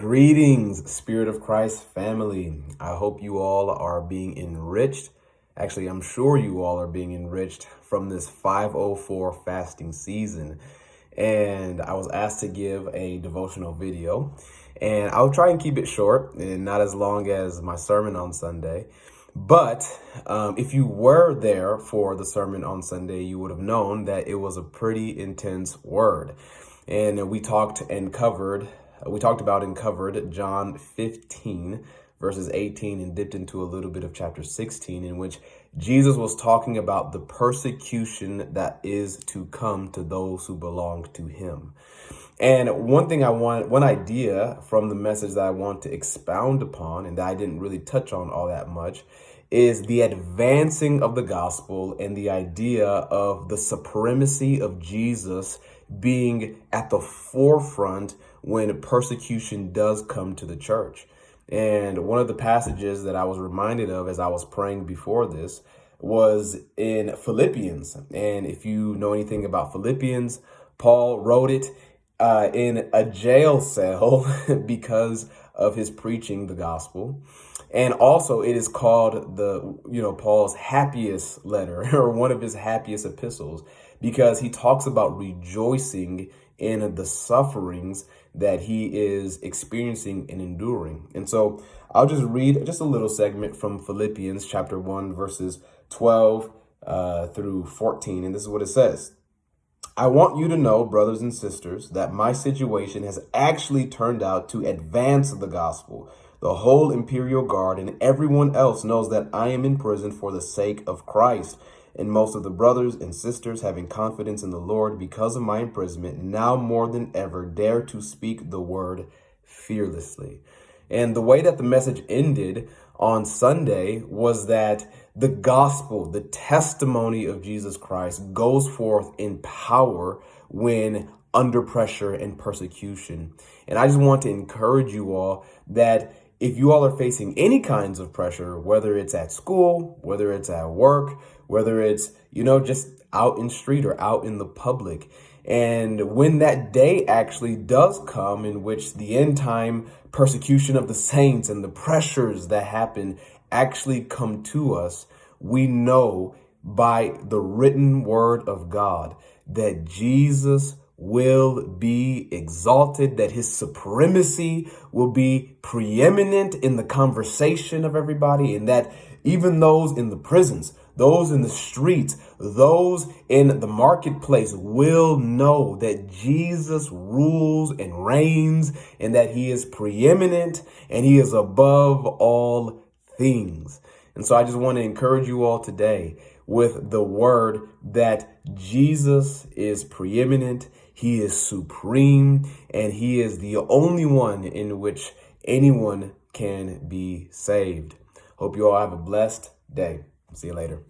Greetings, Spirit of Christ family. I hope you all are being enriched. Actually, I'm sure you all are being enriched from this 504 fasting season. And I was asked to give a devotional video, and I'll try and keep it short and not as long as my sermon on Sunday. But if you were there for the sermon on Sunday, you would have known that it was a pretty intense word. And we talked about and covered John 15, verses 18, and dipped into a little bit of chapter 16, in which Jesus was talking about the persecution that is to come to those who belong to him. And one idea from the message that I want to expound upon, and that I didn't really touch on all that much, is the advancing of the gospel and the idea of the supremacy of Jesus being at the forefront when persecution does come to the church. And one of the passages that I was reminded of as I was praying before this was in Philippians. And if you know anything about Philippians, Paul wrote it in a jail cell because of his preaching the gospel. And also it is called Paul's happiest letter, or one of his happiest epistles, because he talks about rejoicing in the sufferings that he is experiencing and enduring. And so I'll just read just a little segment from Philippians chapter 1, verses 12 through 14. And this is what it says. I want you to know, brothers and sisters, that my situation has actually turned out to advance the gospel. The whole imperial guard and everyone else knows that I am in prison for the sake of Christ. And most of the brothers and sisters, having confidence in the Lord because of my imprisonment, now more than ever dare to speak the word fearlessly. And the way that the message ended on Sunday was that the gospel, the testimony of Jesus Christ, goes forth in power when under pressure and persecution. And I just want to encourage you all that if you all are facing any kinds of pressure, whether it's at school, whether it's at work, whether it's, just out in street or out in the public, and when that day actually does come in which the end time persecution of the saints and the pressures that happen actually come to us, we know by the written word of God that Jesus will be exalted, that his supremacy will be preeminent in the conversation of everybody, and that even those in the prisons, those in the streets, those in the marketplace will know that Jesus rules and reigns, and that he is preeminent and he is above all things. And so I just want to encourage you all today with the word that Jesus is preeminent, he is supreme, and he is the only one in which anyone can be saved. Hope you all have a blessed day. See you later.